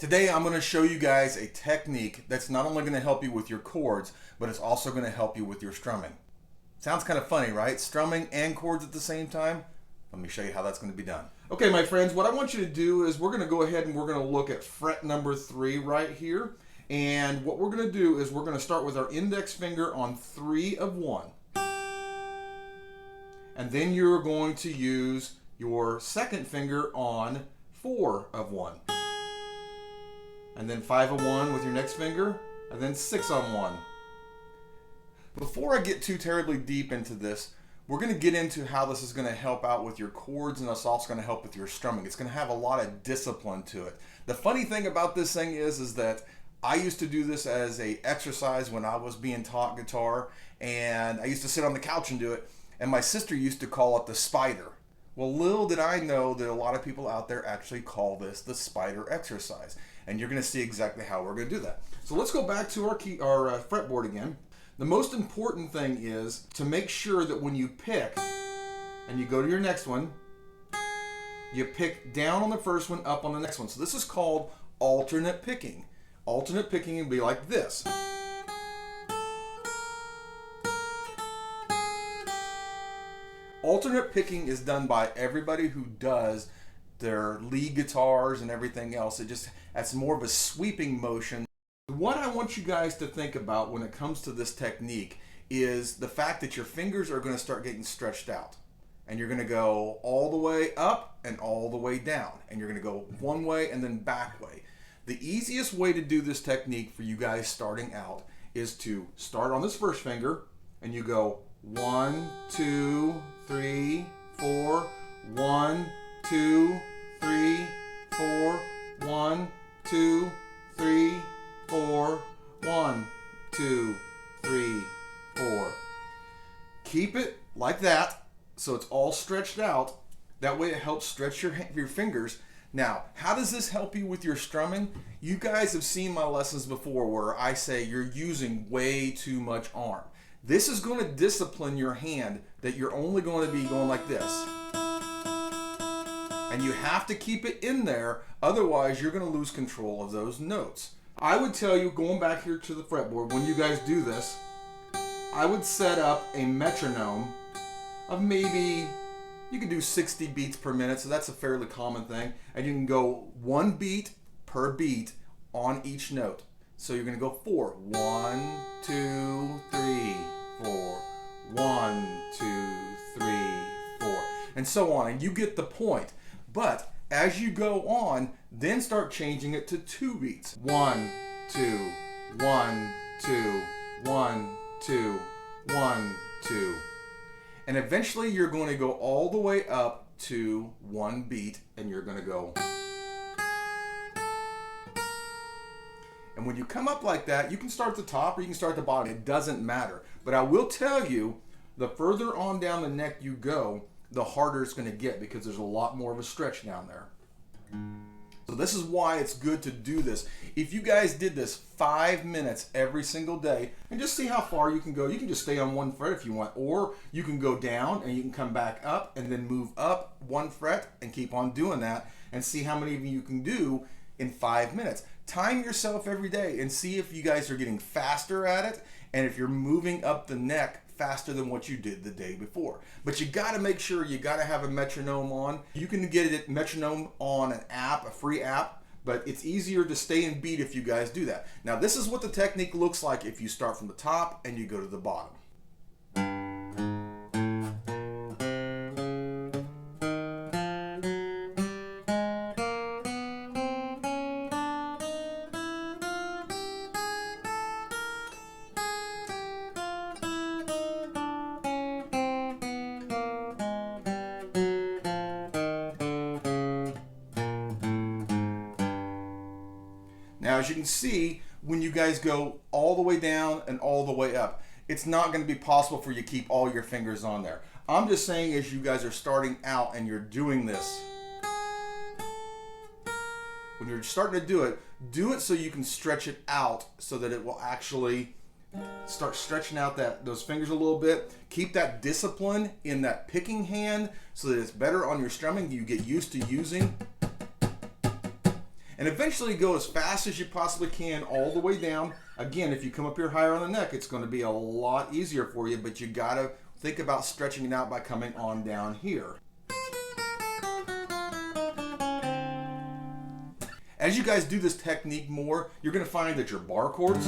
Today I'm going to show you guys a technique that's not only going to help you with your chords, but it's also going to help you with your strumming. Sounds kind of funny, right? Strumming and chords at the same time? Let me show you how that's going to be done. Okay, my friends, what I want you to do is we're going to go ahead and we're going to look at fret number 3 right here. And what we're going to do is we're going to start with our index finger on 3 of 1. And then you're going to use your second finger on 4 of 1. And then 5 of 1 with your next finger, and then 6 on 1. Before I get too terribly deep into this, we're going to get into how this is going to help out with your chords, and it's also going to help with your strumming. It's going to have a lot of discipline to it. The funny thing about this thing is that I used to do this as an exercise when I was being taught guitar, and I used to sit on the couch and do it, and my sister used to call it the spider. Well, little did I know that a lot of people out there actually call this the spider exercise. And you're going to see exactly how we're going to do that. So let's go back to our fretboard again. The most important thing is to make sure that when you pick and you go to your next one, you pick down on the first one, up on the next one. So this is called alternate picking. Alternate picking would be like this. Alternate picking is done by everybody who does their lead guitars and everything else. That's more of a sweeping motion. What I want you guys to think about when it comes to this technique is the fact that your fingers are going to start getting stretched out. And you're going to go all the way up and all the way down. And you're going to go one way and then back way. The easiest way to do this technique for you guys starting out is to start on this first finger and you go 1, 2, 3, 4, 1, 2, 3, 4, 1, 2, 3, 4, 1, 2, 3, 4. Keep it like that so it's all stretched out. That way it helps stretch your fingers. Now, how does this help you with your strumming? You guys have seen my lessons before where I say you're using way too much arm. This is going to discipline your hand that you're only going to be going like this. And you have to keep it in there, otherwise you're going to lose control of those notes. I would tell you, going back here to the fretboard, when you guys do this, I would set up a metronome of maybe, you can do 60 beats per minute, so that's a fairly common thing. And you can go 1 beat per beat on each note. So you're going to go 4. 1, 2, 3, 4. 1, 2, 3, 4. And so on. And you get the point. But as you go on, then start changing it to 2 beats. 1, 2, 1, 2, 1, 2, 1, 2. And eventually you're going to go all the way up to 1 beat, and you're going to go. And when you come up like that, you can start at the top or you can start at the bottom. It doesn't matter. But I will tell you, the further on down the neck you go, the harder it's going to get because there's a lot more of a stretch down there. So this is why it's good to do this. If you guys did this 5 minutes every single day and just see how far you can go. You can just stay on 1 fret if you want, or you can go down and you can come back up and then move up 1 fret and keep on doing that and see how many of you can do in 5 minutes. Time yourself every day and see if you guys are getting faster at it and if you're moving up the neck faster than what you did the day before. But you got to make sure you got to have a metronome on. You can get it metronome on an app, a free app, but it's easier to stay in beat if you guys do that. Now this is what the technique looks like if you start from the top and you go to the bottom. Now, as you can see, when you guys go all the way down and all the way up, it's not going to be possible for you to keep all your fingers on there. I'm just saying as you guys are starting out and you're doing this, when you're starting to do it so you can stretch it out so that it will actually start stretching out those fingers a little bit. Keep that discipline in that picking hand so that it's better on your strumming. You get used to using. and eventually go as fast as you possibly can all the way down. Again, if you come up here higher on the neck, it's going to be a lot easier for you, but you got to think about stretching it out by coming on down here. As you guys do this technique more, you're going to find that your bar chords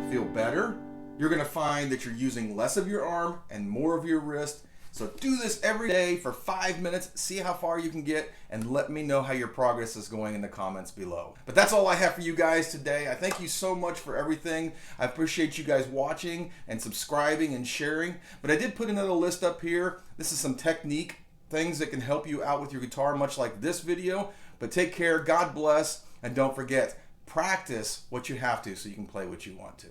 feel better. You're going to find that you're using less of your arm and more of your wrist. So do this every day for 5 minutes, see how far you can get, and let me know how your progress is going in the comments below. But that's all I have for you guys today. I thank you so much for everything. I appreciate you guys watching and subscribing and sharing. But I did put another list up here. This is some technique things that can help you out with your guitar, much like this video. But take care, God bless, and don't forget, practice what you have to so you can play what you want to.